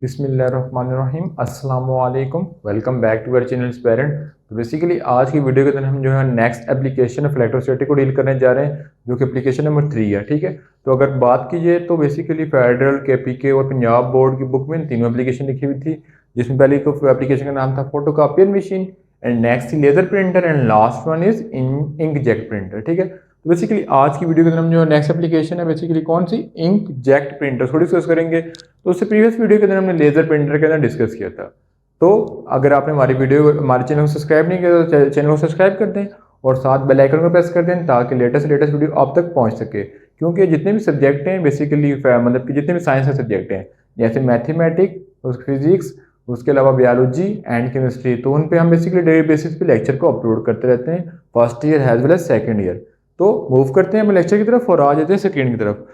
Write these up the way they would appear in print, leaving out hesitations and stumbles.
बिस्मिल्लाहिर्रहमानिर्रहीम अस्सलामु अलैकुम welcome back to our channel parent. तो बेसिकली आज की वीडियो के अंदर हम जो है नेक्स्ट एप्लीकेशन ऑफ इलेक्ट्रोसिटी को डील करने जा रहे हैं, जो कि एप्लीकेशन नंबर 3 है। ठीक है, तो अगर बात कीजिए तो बेसिकली फेडरल के और पंजाब बोर्ड की बुक में तीनों एप्लीकेशन लिखी हुई थी, जिसमें पहली तो एप्लीकेशन का नाम था photocopier machine and next laser printer and last one is inkjet printer. ठीक है, तो बेसिकली आज की वीडियो के अंदर हम जो नेक्स्ट एप्लीकेशन है बेसिकली कौन सी इंकजेट प्रिंटर को डिस्कस करेंगे। तो उससे प्रीवियस वीडियो के अंदर हमने लेजर प्रिंटर के अंदर डिस्कस किया था। तो अगर आपने हमारे चैनल को सब्सक्राइब नहीं किया तो चैनल को सब्सक्राइब कर दें और साथ बेल आइकन को प्रेस कर दें ताकि लेटेस्ट वीडियो आप तक पहुंच सके। क्योंकि जितने भी सब्जेक्ट हैं बेसिकली मतलब कि जितने भी साइंस के सब्जेक्ट हैं जैसे मैथमेटिक्स, फिजिक्स, उसके अलावा बायोलॉजी एंड केमिस्ट्री, तो उन पे हम बेसिकली डेली बेसिस पे लेक्चर को अपलोड करते रहते हैं first year as well as second year. तो मूव करते हैं हम लेक्चर की तरफ और आ जाते हैं स्क्रीन की तरफ।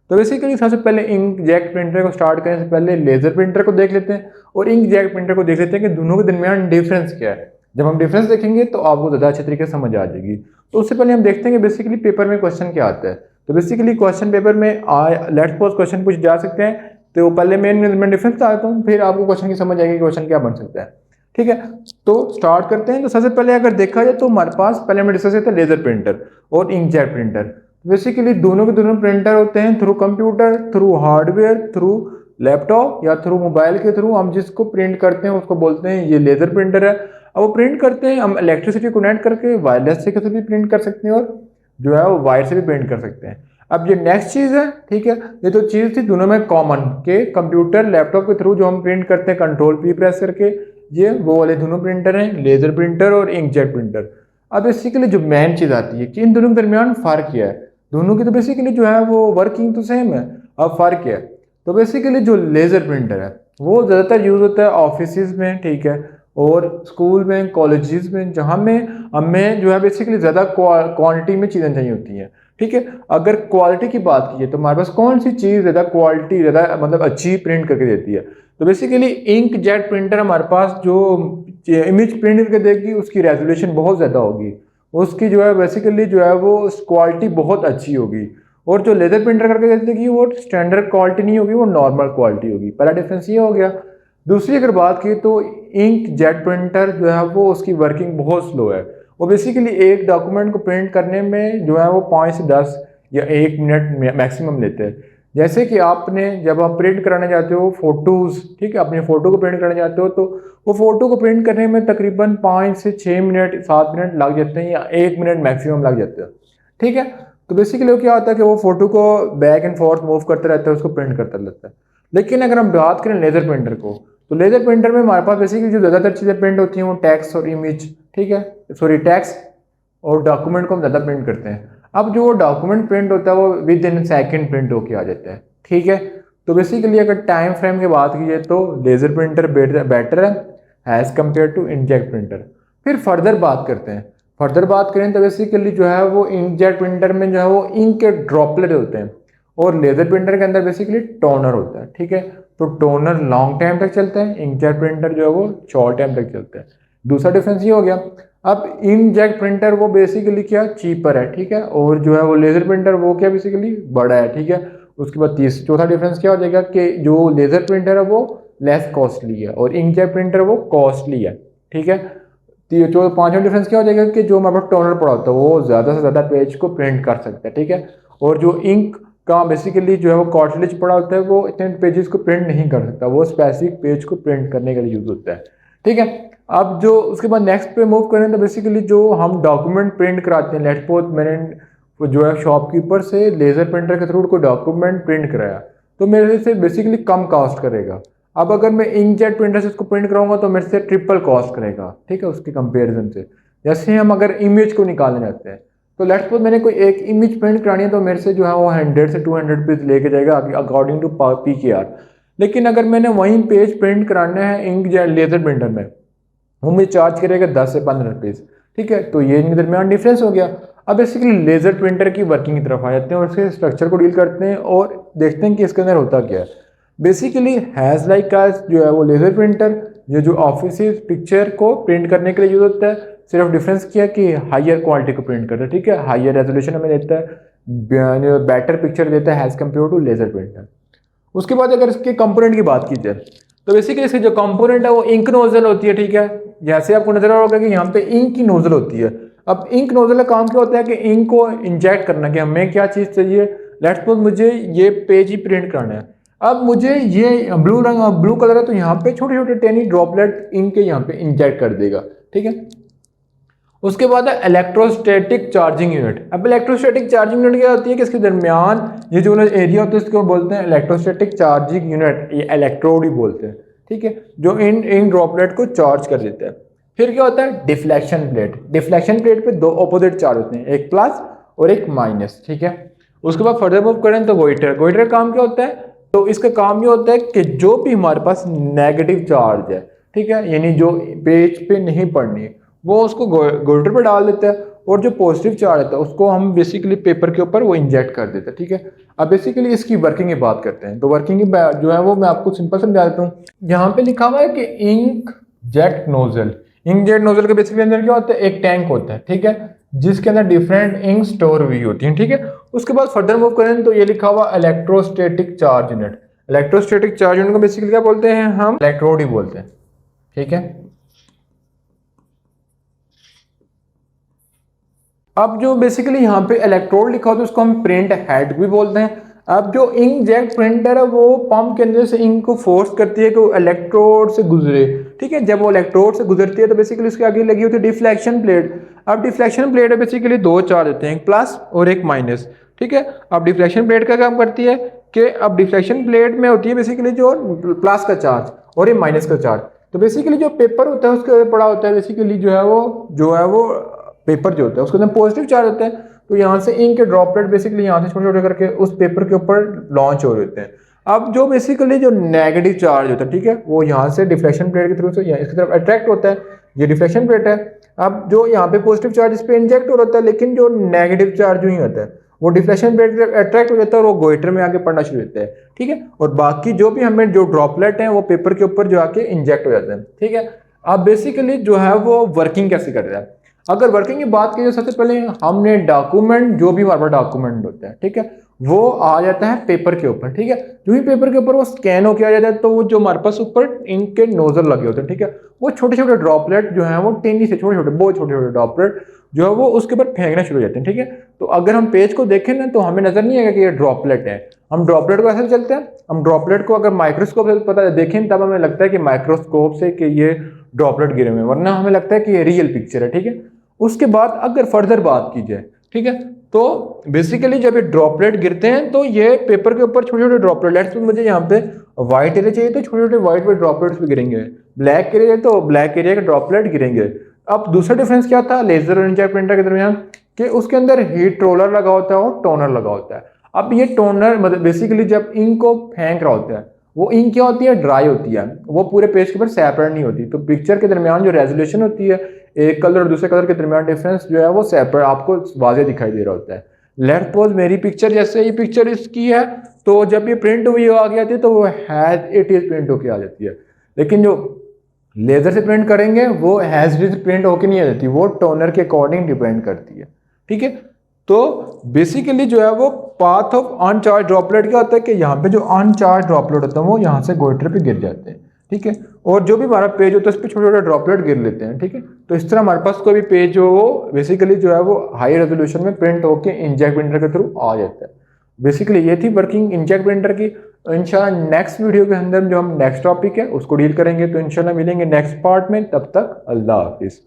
तो बेसिकली सबसे पहले इंकजेट प्रिंटर को स्टार्ट करने से पहले लेजर प्रिंटर को देख लेते हैं और इंकजेट प्रिंटर को देख लेते हैं कि दोनों के दरमियान डिफरेंस क्या है। जब हम डिफरेंस देखेंगे तो आपको ज़्यादा अच्छे तरीके से समझ आ जाएगी। तो उससे पहले हम देखते हैं कि बेसिकली पेपर में क्वेश्चन क्या आता है। तो बेसिकली क्वेश्चन पेपर में लेट्स सपोज क्वेश्चन पूछ जा सकते हैं, तो पहले मेन डिफरेंस बताता हूँ, फिर आपको क्वेश्चन की समझ आएगी क्वेश्चन क्या बन सकता है। ठीक है, तो स्टार्ट करते हैं। तो सबसे पहले अगर देखा जाए तो हमारे पास पहले हम डिस्कस करते हैं लेजर प्रिंटर और इंकजेट प्रिंटर। बेसिकली दोनों के दोनों प्रिंटर होते हैं through computer, through hardware, through laptop या थ्रू मोबाइल के थ्रू हम जिसको प्रिंट करते हैं उसको बोलते हैं ये लेजर प्रिंटर है। अब वो प्रिंट करते हैं हम इलेक्ट्रिसिटी को कनेक्ट करके वायरलेस से भी प्रिंट कर सकते हैं और जो है वो वायर से भी प्रिंट कर सकते हैं। अब ये नेक्स्ट चीज़ है, ठीक है, ये तो चीज़ थी दोनों में कॉमन के कंप्यूटर लैपटॉप के थ्रू जो हम प्रिंट करते हैं कंट्रोल पी प्रेस करके, ये वो वाले दोनों प्रिंटर हैं लेजर प्रिंटर और इंकजेट प्रिंटर। अब बेसिकली जो मेन चीज़ आती है कि इन दोनों के दरमियान फ़र्क क्या है। दोनों की तो बेसिकली जो है वो वर्किंग तो सेम है, अब फ़र्क क्या है। तो बेसिकली जो लेज़र प्रिंटर है वो ज़्यादातर यूज़ होता है ऑफिस में, ठीक है, और स्कूल में, कॉलेजेस में, जहाँ में हमें जो है बेसिकली ज़्यादा क्वांटिटी में चीज़ें चाहिए होती हैं। ठीक है, अगर क्वालिटी की बात कीजिए तो हमारे पास कौन सी चीज़ ज़्यादा क्वालिटी ज़्यादा मतलब अच्छी प्रिंट करके देती है। तो बेसिकली इंक जेट प्रिंटर हमारे पास जो इमेज प्रिंट करके देगी उसकी रेजोल्यूशन बहुत ज़्यादा होगी, उसकी जो है बेसिकली जो है वो क्वालिटी बहुत अच्छी होगी। और जो लेजर प्रिंटर करके देगी वो स्टैंडर्ड क्वालिटी नहीं होगी, वो नॉर्मल क्वालिटी होगी। पहला डिफरेंस ये हो गया। दूसरी अगर बात की तो इंक जेट प्रिंटर जो है वो उसकी वर्किंग बहुत स्लो है। वो बेसिकली एक डॉक्यूमेंट को प्रिंट करने में जो है वो 5 से 10 या 1 मिनट मैक्सिमम लेते हैं। जैसे कि आपने जब आप प्रिंट कराने जाते हो फोटोज़, ठीक है, अपनी फ़ोटो को प्रिंट करने जाते हो तो वो फ़ोटो को प्रिंट करने में तकरीबन 5 से 6 मिनट 7 मिनट लग जाते हैं या 1 मिनट मैक्सिमम लग जाते हैं। ठीक है, तो बेसिकली वो क्या होता है कि वो फ़ोटो को बैक एंड फोर्थ मूव करते रहता है, उसको प्रिंट करता रहता है। लेकिन अगर हम बात करें लेज़र प्रिंटर को, तो लेज़र प्रिंटर में हमारे पास बेसिकली जो ज़्यादातर चीज़ें प्रिंट होती हैं वो टेक्स्ट और इमेज, ठीक है, सॉरी टेक्स्ट और डॉक्यूमेंट को हम ज़्यादा प्रिंट करते हैं। अब जो डॉक्यूमेंट प्रिंट होता है वो विद इन सेकेंड प्रिंट होके आ जाता है। ठीक है, तो बेसिकली अगर टाइम फ्रेम की बात कीजिए तो लेज़र प्रिंटर बेटर है as compare to inkjet printer. फिर फर्दर बात करते हैं, फर्दर बात करें तो बेसिकली जो है वो इंकजेट प्रिंटर में जो है वो इंक के ड्रॉपलेट होते हैं और लेज़र प्रिंटर के अंदर बेसिकली टोनर होता है। ठीक है, तो टोनर लॉन्ग टाइम तक चलता है, इंकजेट प्रिंटर जो है वो शॉर्ट टाइम तक चलता है। दूसरा डिफरेंस ये हो गया। अब इंकजेट प्रिंटर वो बेसिकली क्या चीपर है, ठीक है, और जो है वो लेज़र प्रिंटर वो क्या बेसिकली बड़ा है। ठीक है, उसके बाद चौथा डिफरेंस क्या हो जाएगा कि जो लेज़र प्रिंटर है वो लेस कॉस्टली है और इंकजेट प्रिंटर वो कॉस्टली है। ठीक है, जो पांचवा डिफरेंस क्या हो जाएगा कि जो हमारे पास टोनर पड़ा होता है वो ज़्यादा से ज़्यादा पेज को प्रिंट कर सकता है। ठीक है, और जो इंक का बेसिकली जो है वो कार्टलेज पड़ा होता है वो इतने पेजेस को प्रिंट नहीं कर सकता, वो स्पेसिफिक पेज को प्रिंट करने के लिए यूज़ होता है। ठीक है, अब जो उसके बाद नेक्स्ट पे मूव करें तो बेसिकली जो हम डॉक्यूमेंट प्रिंट कराते हैं, लेट्स सपोज मैंने जो है शॉपकीपर से लेज़र प्रिंटर के थ्रू कोई डॉक्यूमेंट प्रिंट कराया तो मेरे से बेसिकली कम कॉस्ट करेगा। अब अगर मैं इंकजेट प्रिंटर से उसको प्रिंट कराऊंगा तो मेरे से ट्रिपल कॉस्ट करेगा। ठीक है, उसके कंपेरिजन से। जैसे हम अगर इमेज को निकालने जाते हैं तो लेट्स सपोज मैंने कोई एक इमेज प्रिंट करानी है तो मेरे से जो है वो 100 से 200 रुपीज़ लेके जाएगा अकॉर्डिंग टू PKR। लेकिन अगर मैंने वहीं पेज प्रिंट कराना है इंकजेट लेज़र प्रिंटर में वो मुझे चार्ज करेगा 10 से 15 रुपीज़। ठीक है, तो ये इनके दरमियान डिफरेंस हो गया। अब बेसिकली लेज़र प्रिंटर की वर्किंग की तरफ आ जाते हैं और इसके स्ट्रक्चर को डील करते हैं और देखते हैं कि इसके अंदर होता क्या है। बेसिकली हैज़ लाइक का जो है वो लेज़र प्रिंटर ये जो ऑफिस पिक्चर को प्रिंट करने के लिए यूज होता है, सिर्फ डिफरेंस किया कि हायर क्वालिटी को प्रिंट करता है, ठीक है, हायर रेजोल्यूशन हमें देता है, बेटर पिक्चर देता है as compare to laser printer. उसके बाद अगर इसके कंपोनेंट की बात की जाए तो बेसिकली इसके जो कंपोनेंट है वो इंक नोजल होती है, ठीक है। जैसे आपको नजर आ रहा होगा कि यहाँ पे इंक की नोजल होती है। अब इंक नोजल का काम क्या होता है कि इंक को इंजेक्ट करना, कि हमें क्या चीज़ चाहिए, लेट्स सपोज मुझे ये पेज ही प्रिंट करना है। अब मुझे ये ब्लू कलर है तो यहाँ पे छोटे छोटे टेनी ड्रॉपलेट इंक के यहाँ पे इंजेक्ट कर देगा, ठीक है। उसके बाद है इलेक्ट्रोस्टैटिक चार्जिंग यूनिट। अब इलेक्ट्रोस्टैटिक चार्जिंग यूनिट क्या होती है कि इसके दरमियान ये जो एरिया होता है इसको बोलते हैं इलेक्ट्रोस्टैटिक चार्जिंग यूनिट, ये इलेक्ट्रोड ही बोलते हैं, ठीक है, जो इन ड्रॉपलेट को चार्ज कर देता है। फिर क्या होता है डिफ्लेक्शन प्लेट। डिफ्लेक्शन प्लेट पे दो अपोजिट चार्ज होते हैं, एक प्लस और एक माइनस, ठीक है। उसके बाद फर्दर मूव करें तो गोइटर। गोइटर का काम क्या होता है, तो इसका काम ये होता है कि जो भी हमारे पास नेगेटिव चार्ज है, ठीक है, यानी जो पेज पे नहीं पड़नी वो उसको गोइटर पे डाल देता है, और जो पॉजिटिव चार्ज होता है उसको हम बेसिकली पेपर के ऊपर वो इंजेक्ट कर देते हैं, ठीक है। अब बेसिकली इसकी वर्किंग की बात करते हैं, तो वर्किंग की जो है वो मैं आपको सिंपल समझा देता हूँ। यहाँ पे लिखा हुआ है कि inkjet nozzle. Inkjet nozzle के बेसिकली अंदर क्या होता है, एक टैंक होता है, ठीक है, जिसके अंदर डिफरेंट इंक स्टोर हुई होती है, ठीक है। उसके बाद फर्दर मूव करें तो ये लिखा हुआ electrostatic charge unit. Electrostatic charge unit को बेसिकली क्या बोलते हैं, हम इलेक्ट्रोड ही बोलते हैं, ठीक है। अब जो बेसिकली यहाँ पे इलेक्ट्रोड लिखा होता है उसको हम प्रिंट हेड भी बोलते हैं। अब जो इंक जेट प्रिंटर है वो पंप के अंदर से इंक को फोर्स करती है कि वो इलेक्ट्रोड से गुजरे, ठीक है। जब वो इलेक्ट्रोड से गुजरती है तो बेसिकली उसके आगे लगी होती है डिफ्लेक्शन प्लेट। अब डिफ्लेक्शन प्लेट है बेसिकली दो चार्ज होते हैं, एक प्लस और एक माइनस, ठीक है। अब डिफ्लेक्शन प्लेट का काम करती है कि अब डिफ्लेक्शन प्लेट में होती है बेसिकली जो प्लस का चार्ज और ये माइनस का चार्ज। तो बेसिकली जो पेपर होता है उसके पड़ा होता है बेसिकली जो है वो पेपर जो होता है उसके अंदर पॉजिटिव चार्ज होता है, तो यहाँ से इंक के ड्रॉपलेट बेसिकली यहाँ से छोटे छोटे करके उस पेपर के ऊपर लॉन्च हो रहे होते हैं। अब जो बेसिकली जो नेगेटिव चार्ज होता है, ठीक है, वो यहाँ से डिफ्लेक्शन प्लेट के थ्रू से इसकी तरफ अट्रैक्ट होता है, ये डिफ्लेक्शन प्लेट है। अब जो यहाँ पे पॉजिटिव चार्ज इस पे इंजेक्ट हो रहा है, लेकिन जो नेगेटिव चार्ज जो ही होता है वो डिफ्लेक्शन प्लेट से अट्रैक्ट हो जाता है और वो गोइटर में आके पड़ना शुरू होता है, ठीक है। और बाकी जो भी हमें जो ड्रॉपलेट हैं वो पेपर के ऊपर जो आके इंजेक्ट हो जाते हैं, ठीक है। अब बेसिकली जो है वो वर्किंग कैसे कर रहा है, अगर वर्किंग की बात की जाए सबसे पहले हमने डॉक्यूमेंट, जो भी हमारे पास डॉक्यूमेंट होता है, ठीक है, वो आ जाता है पेपर के ऊपर, ठीक है। जो ही पेपर के ऊपर वो स्कैन होकर आ जाता है तो वो जो हमारे पास ऊपर इंक के नोजल लगे होते हैं, ठीक है, वो छोटे छोटे ड्रॉपलेट जो है वो टेनी से छोटे छोटे बहुत छोटे छोटे ड्रॉपलेट जो है वो उसके ऊपर फेंकना शुरू हो जाते हैं, ठीक है। तो अगर हम पेज को देखें ना तो हमें नजर नहीं आएगा कि ये ड्रॉपलेट है। हम ड्रॉपलेट को ऐसे चलते हैं, हम ड्रॉपलेट को अगर माइक्रोस्कोप से पता देखें तब हमें लगता है कि माइक्रोस्कोप से कि ये ड्रॉपलेट गिरे हुए हैं, वरना हमें लगता है कि ये रियल पिक्चर है, ठीक है। उसके बाद अगर फर्दर बात की जाए, ठीक है, तो बेसिकली जब ये ड्रॉपलेट गिरते हैं तो ये पेपर के ऊपर छोटे छोटे ड्रॉपलेट, लेट्स मुझे यहाँ पे व्हाइट एरिया चाहिए तो छोटे छोटे व्हाइट ड्रॉपलेट्स भी गिरेंगे, ब्लैक एरिया तो ब्लैक एरिया के ड्रॉपलेट गिरेंगे। अब दूसरा डिफरेंस क्या था लेजर और इंकजेट प्रिंटर के दरमियान, कि उसके अंदर हीट रोलर लगा होता है और टोनर लगा होता है। अब ये टोनर मतलब बेसिकली जब इंक को फेंक रहा होता है वो इंक क्या होती है, ड्राई होती है, वो पूरे पेज के ऊपर सेपरेट नहीं होती, तो पिक्चर के दरमियान जो रेजोल्यूशन होती है एक कलर और दूसरे कलर के दरमियान डिफरेंस जो है वो सेपरेट आपको वाज़े दिखाई दे रहा होता है। लेट्स सपोज मेरी पिक्चर, जैसे ये पिक्चर इसकी है तो जब ये प्रिंट हुई आ जाती है तो वो हैज इट इज प्रिंट होके आ जाती है, लेकिन जो लेजर से प्रिंट करेंगे वो हैज इट इज प्रिंट होके नहीं आ जाती, वो टोनर के अकॉर्डिंग डिपेंड करती है, ठीक है। तो बेसिकली जो है वो पाथ ऑफ अनचार्ज ड्रॉपलेट क्या होता है कि यहाँ पे जो अनचार्ज ड्रॉपलेट होता है वो यहाँ से गोइटर पे गिर जाते हैं, ठीक है, और जो भी हमारा पेज होता है उस पर छोटे छोटे ड्रॉपलेट गिर लेते हैं, ठीक है। तो इस तरह हमारे पास कोई भी पेज हो वो बेसिकली जो है वो हाई रेजोल्यूशन में प्रिंट होकर इंकजेट प्रिंटर के थ्रू आ जाता है। बेसिकली ये थी वर्किंग इंकजेट प्रिंटर की। इंशाल्लाह नेक्स्ट वीडियो के अंदर जो हम नेक्स्ट टॉपिक है उसको डील करेंगे, तो इंशाल्लाह मिलेंगे नेक्स्ट पार्ट में, तब तक अल्लाह हाफिज़।